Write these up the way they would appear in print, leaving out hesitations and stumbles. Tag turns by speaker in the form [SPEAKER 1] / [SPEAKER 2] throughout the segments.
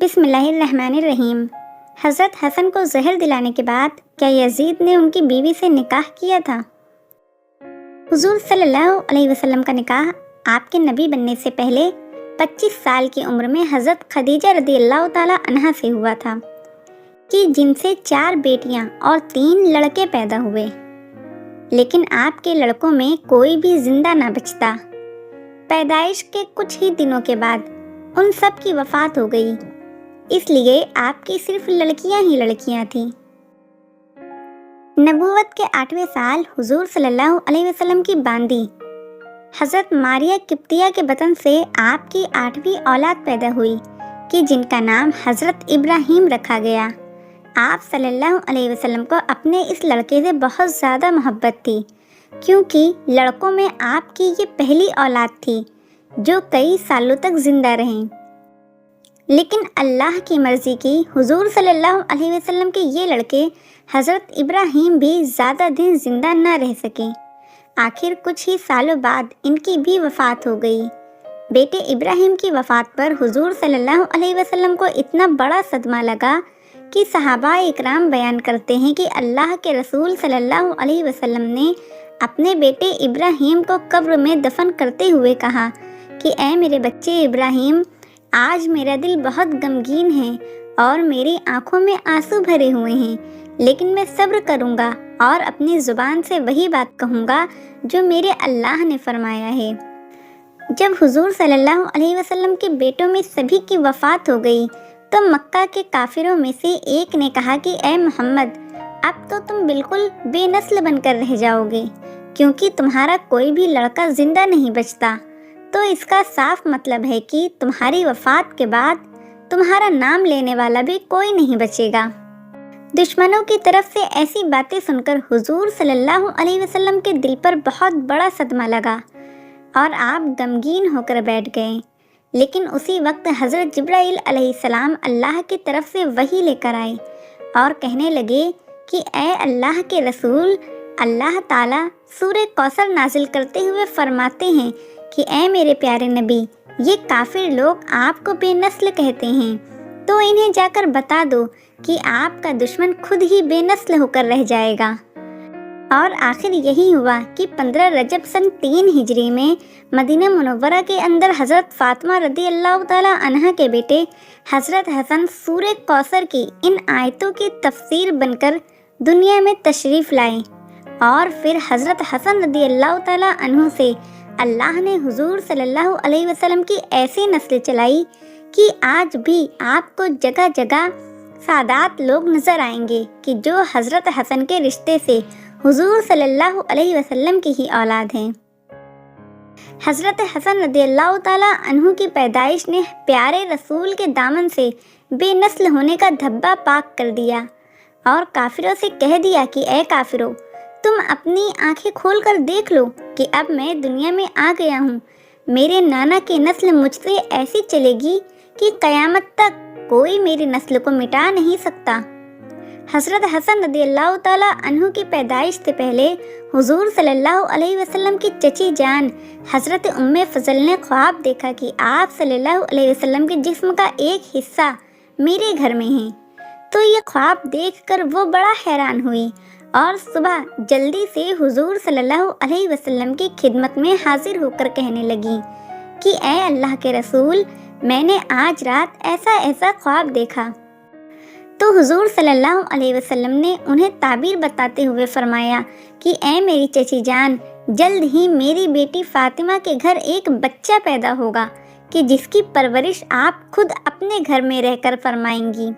[SPEAKER 1] بسم اللہ الرحمن الرحیم۔ حضرت حسن کو زہر دلانے کے بعد کیا یزید نے ان کی بیوی سے نکاح کیا تھا؟ حضور صلی اللہ علیہ وسلم کا نکاح آپ کے نبی بننے سے پہلے 25 سال کی عمر میں حضرت خدیجہ رضی اللہ تعالی عنہا سے ہوا تھا کہ جن سے 4 بیٹیاں اور 3 لڑکے پیدا ہوئے، لیکن آپ کے لڑکوں میں کوئی بھی زندہ نہ بچتا۔ پیدائش کے کچھ ہی دنوں کے بعد ان سب کی وفات ہو گئی، اس لیے آپ کی صرف لڑکیاں ہی لڑکیاں تھیں۔ نبوت کے 8ویں سال حضور صلی اللہ علیہ وسلم کی باندی حضرت ماریہ قبطیہ کے بطن سے آپ کی 8ویں اولاد پیدا ہوئی کہ جن کا نام حضرت ابراہیم رکھا گیا۔ آپ صلی اللہ علیہ وسلم کو اپنے اس لڑکے سے بہت زیادہ محبت تھی، کیونکہ لڑکوں میں آپ کی یہ پہلی اولاد تھی جو کئی سالوں تک زندہ رہیں۔ لیکن اللہ کی مرضی کی حضور صلی اللہ علیہ وسلم کے یہ لڑکے حضرت ابراہیم بھی زیادہ دن زندہ نہ رہ سکے۔ آخر کچھ ہی سالوں بعد ان کی بھی وفات ہو گئی۔ بیٹے ابراہیم کی وفات پر حضور صلی اللہ علیہ وسلم کو اتنا بڑا صدمہ لگا کہ صحابہ اکرام بیان کرتے ہیں کہ اللہ کے رسول صلی اللہ علیہ وسلم نے اپنے بیٹے ابراہیم کو قبر میں دفن کرتے ہوئے کہا کہ اے میرے بچے ابراہیم، آج میرا دل بہت غمگین ہے اور میری آنکھوں میں آنسو بھرے ہوئے ہیں، لیکن میں صبر کروں گا اور اپنی زبان سے وہی بات کہوں گا جو میرے اللہ نے فرمایا ہے۔ جب حضور صلی اللہ علیہ وسلم کے بیٹوں میں سبھی کی وفات ہو گئی تو مکہ کے کافروں میں سے ایک نے کہا کہ اے محمد، اب تو تم بالکل بے نسل بن کر رہ جاؤ گے، کیونکہ تمہارا کوئی بھی لڑکا زندہ نہیں بچتا، تو اس کا صاف مطلب ہے کہ تمہاری وفات کے بعد تمہارا نام لینے والا بھی کوئی نہیں بچے گا۔ دشمنوں کی طرف سے ایسی باتیں سن کر حضور صلی اللہ علیہ وسلم کے دل پر بہت بڑا صدمہ لگا اور آپ غمگین ہو کر بیٹھ گئے۔ لیکن اسی وقت حضرت جبرائیل علیہ السلام اللہ کی طرف سے وحی لے کر آئے اور کہنے لگے کہ اے اللہ کے رسول، اللہ تعالیٰ سورہ کوثر نازل کرتے ہوئے فرماتے ہیں کہ اے میرے پیارے نبی، یہ کافر لوگ آپ کو بے نسل کہتے ہیں، تو انہیں جا کر بتا دو کہ آپ کا دشمن خود ہی بے نسل ہو کر رہ جائے گا۔ اور آخر یہی ہوا کہ 15 رجب سن 3 ہجری میں مدینہ منورہ کے اندر حضرت فاطمہ رضی اللہ تعالی عنہا کے بیٹے حضرت حسن سورہ کوثر کی ان آیتوں کی تفسیر بن کر دنیا میں تشریف لائے، اور پھر حضرت حسن رضی اللہ تعالی عنہ سے اللہ نے حضور صلی اللہ علیہ وسلم کی ایسی نسل چلائی کہ آج بھی آپ کو جگہ جگہ سادات لوگ نظر آئیں گے کہ جو حضرت حسن کے رشتے سے حضور صلی اللہ علیہ وسلم کی ہی اولاد ہیں۔ حضرت حسن رضی اللہ تعالی عنہ کی پیدائش نے پیارے رسول کے دامن سے بے نسل ہونے کا دھبا پاک کر دیا اور کافروں سے کہہ دیا کہ اے کافروں، تم اپنی آنکھیں کھول کر دیکھ لو کہ اب میں دنیا میں آ گیا ہوں، میرے نانا کی نسل مجھ سے ایسی چلے گی کہ قیامت تک کوئی میری نسل کو مٹا نہیں سکتا۔ حضرت حسن رضی اللہ تعالی عنہ کی پیدائش سے پہلے حضور صلی اللہ علیہ وسلم کی چچی جان حضرت ام فضل نے خواب دیکھا کہ آپ صلی اللہ علیہ وسلم کے جسم کا ایک حصہ میرے گھر میں ہے، تو یہ خواب دیکھ کر وہ بڑا حیران ہوئی اور صبح جلدی سے حضور صلی اللہ علیہ وسلم کی خدمت میں حاضر ہو کر کہنے لگی کہ اے اللہ کے رسول، میں نے آج رات ایسا خواب دیکھا۔ تو حضور صلی اللہ علیہ وسلم نے انہیں تعبیر بتاتے ہوئے فرمایا کہ اے میری چچی جان، جلد ہی میری بیٹی فاطمہ کے گھر ایک بچہ پیدا ہوگا کہ جس کی پرورش آپ خود اپنے گھر میں رہ کر فرمائیں گی۔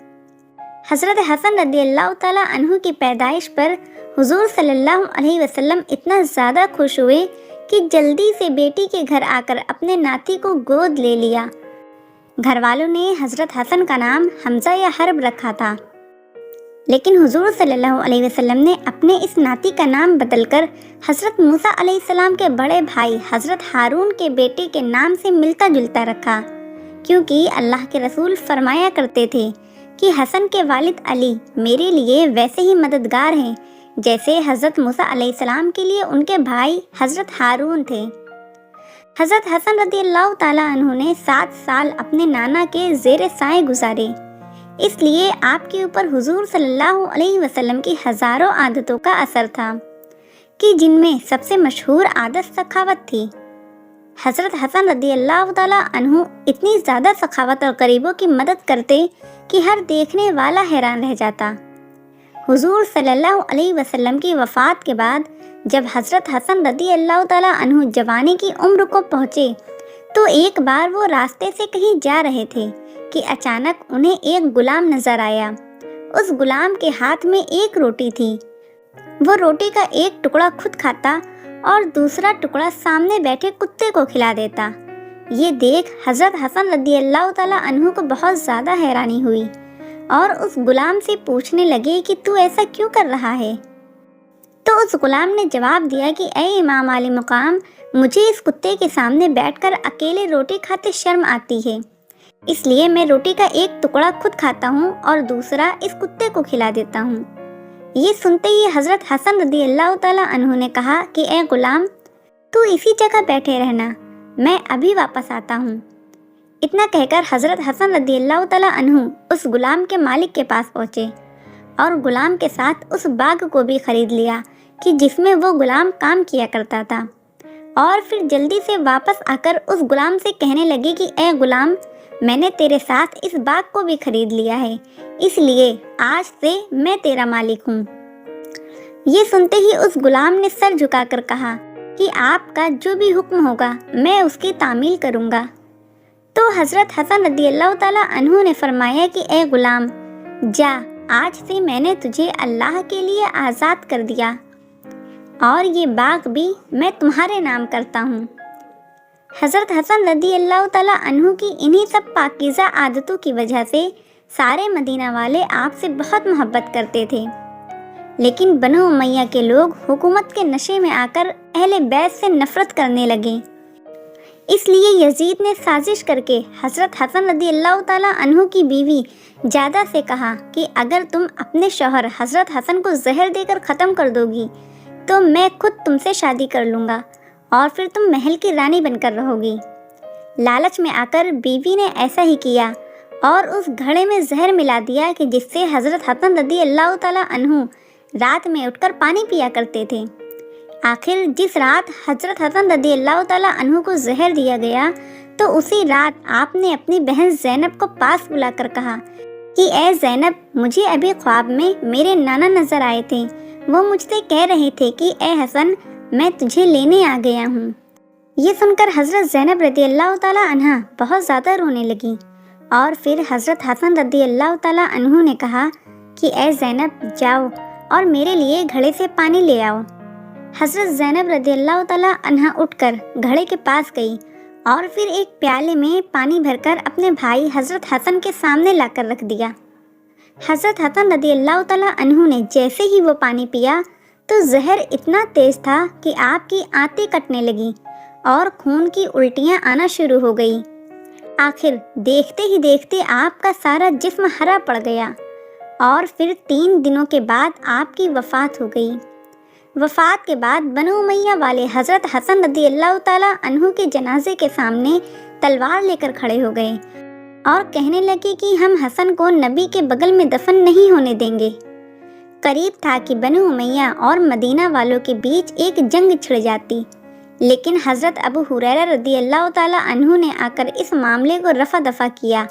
[SPEAKER 1] حضرت حسن رضی اللہ تعالی عنہ کی پیدائش پر حضور صلی اللہ علیہ وسلم اتنا زیادہ خوش ہوئے کہ جلدی سے بیٹی کے گھر آ کر اپنے ناتی کو گود لے لیا۔ گھر والوں نے حضرت حسن کا نام حمزہ یا حرب رکھا تھا، لیکن حضور صلی اللہ علیہ وسلم نے اپنے اس ناتی کا نام بدل کر حضرت موسیٰ علیہ السلام کے بڑے بھائی حضرت ہارون کے بیٹے کے نام سے ملتا جلتا رکھا، کیونکہ اللہ کے رسول فرمایا کرتے تھے کہ حسن کے والد علی میرے لیے ویسے ہی مددگار ہیں جیسے حضرت موسیٰ علیہ السلام کے لیے ان کے بھائی حضرت ہارون تھے۔ حضرت حسن رضی اللہ تعالیٰ عنہ نے 7 سال اپنے نانا کے زیر سائے گزارے، اس لیے آپ کے اوپر حضور صلی اللہ علیہ وسلم کی ہزاروں عادتوں کا اثر تھا، کہ جن میں سب سے مشہور عادت سخاوت تھی۔ حضرت حسن رضی اللہ تعالیٰ عنہ اتنی زیادہ سخاوت اور غریبوں کی مدد کرتے کہ ہر دیکھنے والا حیران رہ جاتا۔ حضور صلی اللہ علیہ وسلم کی وفات کے بعد جب حضرت حسن رضی اللہ تعالیٰ عنہ جوانی کی عمر کو پہنچے تو ایک بار وہ راستے سے کہیں جا رہے تھے کہ اچانک انہیں ایک غلام نظر آیا۔ اس غلام کے ہاتھ میں ایک روٹی تھی۔ وہ روٹی کا ایک ٹکڑا خود کھاتا اور دوسرا ٹکڑا سامنے بیٹھے کتے کو کھلا دیتا۔ یہ دیکھ حضرت حسن رضی اللہ تعالیٰ عنہ کو بہت زیادہ حیرانی ہوئی اور اس غلام سے پوچھنے لگے کہ تو ایسا کیوں کر رہا ہے؟ تو اس غلام نے جواب دیا کہ اے امام عالی مقام، مجھے اس کتے کے سامنے بیٹھ کر اکیلے روٹی کھاتے شرم آتی ہے، اس لیے میں روٹی کا ایک ٹکڑا خود کھاتا ہوں اور دوسرا اس کتے کو کھلا دیتا ہوں۔ یہ سنتے ہی حضرت حسن رضی اللہ تعالیٰ عنہ نے کہا کہ اے غلام، تو اسی جگہ بیٹھے رہنا، میں ابھی واپس آتا ہوں۔ اتنا کہہ کر حضرت حسن رضی اللہ تعالیٰ عنہ اس غلام کے مالک کے پاس پہنچے اور غلام کے ساتھ اس باغ کو بھی خرید لیا کہ جس میں وہ غلام کام کیا کرتا تھا، اور پھر جلدی سے واپس آ کر اس غلام سے کہنے لگے کہ اے غلام، میں نے تیرے ساتھ اس باغ کو بھی خرید لیا ہے، اس لیے آج سے میں تیرا مالک ہوں۔ یہ سنتے ہی اس غلام نے سر جھکا کر کہا کہ آپ کا جو بھی حکم ہوگا میں اس کی تعمیل کروں گا۔ تو حضرت حسن رضی اللہ تعالیٰ عنہ نے فرمایا کہ اے غلام، جا، آج سے میں نے تجھے اللہ کے لیے آزاد کر دیا اور یہ باغ بھی میں تمہارے نام کرتا ہوں۔ حضرت حسن رضی اللہ تعالیٰ عنہ کی انہی سب پاکیزہ عادتوں کی وجہ سے سارے مدینہ والے آپ سے بہت محبت کرتے تھے، لیکن بنو امیہ کے لوگ حکومت کے نشے میں آ کر اہل بیت سے نفرت کرنے لگے۔ اس لیے یزید نے سازش کر کے حضرت حسن رضی اللہ تعالیٰ عنہ کی بیوی جادہ سے کہا کہ اگر تم اپنے شوہر حضرت حسن کو زہر دے کر ختم کر دو گی تو میں خود تم سے شادی کر لوں گا اور پھر تم محل کی رانی بن کر رہو گی۔ لالچ میں آ کر بیوی نے ایسا ہی کیا اور اس گھڑے میں زہر ملا دیا کہ جس سے حضرت حسن رضی اللہ تعالیٰ عنہ رات میں اٹھ کر پانی پیا کرتے تھے۔ آخر جس رات حضرت حسن رضی اللہ تعالیٰ عنہ کو زہر دیا گیا تو اسی رات آپ نے اپنی بہن زینب کو پاس بلا کر کہا کہ اے زینب، مجھے ابھی خواب میں میرے نانا نظر آئے تھے، وہ مجھ سے کہہ رہے تھے کہ اے حسن، میں تجھے لینے آ گیا ہوں۔ یہ سن کر حضرت زینب رضی اللہ تعالیٰ عنہ بہت زیادہ رونے لگی اور پھر حضرت حسن رضی اللہ تعالیٰ عنہ نے کہا کہ اے زینب، جاؤ اور میرے لیے گھڑے سے پانی لے آؤ۔ حضرت زینب رضی اللہ تعالیٰ عنہ اٹھ کر گھڑے کے پاس گئی اور پھر ایک پیالے میں پانی بھر کر اپنے بھائی حضرت حسن کے سامنے لا کر رکھ دیا۔ حضرت حسن رضی اللہ تعالیٰ عنہ نے جیسے ہی وہ پانی پیا تو زہر اتنا تیز تھا کہ آپ کی آنتیں کٹنے لگیں اور خون کی الٹیاں آنا شروع ہو گئی۔ آخر دیکھتے ہی دیکھتے آپ کا سارا جسم ہرا پڑ گیا اور پھر 3 دنوں کے بعد آپ کی وفات ہو گئی۔ وفات کے بعد بنو امیہ والے حضرت حسن رضی اللہ تعالیٰ عنہ کے جنازے کے سامنے تلوار لے کر کھڑے ہو گئے اور کہنے لگے کہ ہم حسن کو نبی کے بغل میں دفن نہیں ہونے دیں گے۔ قریب تھا کہ بنو امیہ اور مدینہ والوں کے بیچ ایک جنگ چھڑ جاتی، لیکن حضرت ابو ہریرہ رضی اللہ تعالیٰ عنہ نے آ کر اس معاملے کو رفع دفع کیا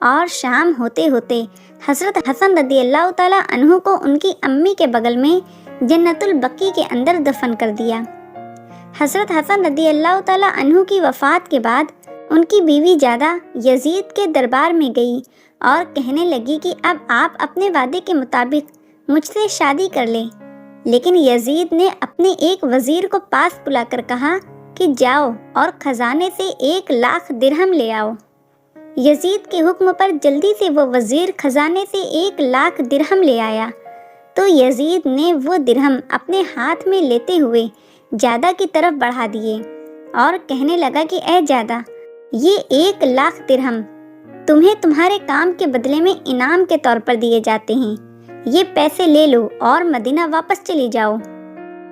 [SPEAKER 1] اور شام ہوتے ہوتے حضرت حسن رضی اللہ تعالیٰ عنہ کو ان کی امی کے بغل میں جنت البقیع کے اندر دفن کر دیا۔ حضرت حسن رضی اللہ تعالیٰ عنہ کی وفات کے بعد ان کی بیوی جادہ یزید کے دربار میں گئی اور کہنے لگی کہ اب آپ اپنے وعدے کے مطابق مجھ سے شادی کر لیں، لیکن یزید نے اپنے ایک وزیر کو پاس بلا کر کہا کہ جاؤ اور خزانے سے 1,00,000 درہم لے آؤ۔ یزید کے حکم پر جلدی سے وہ وزیر خزانے سے 1,00,000 درہم لے آیا تو یزید نے وہ درہم اپنے ہاتھ میں لیتے ہوئے جادہ کی طرف بڑھا دیے اور کہنے لگا کہ اے جادہ، یہ 1,00,000 درہم تمہیں تمہارے کام کے بدلے میں انعام کے طور پر دیے جاتے ہیں، یہ پیسے لے لو اور مدینہ واپس چلی جاؤ۔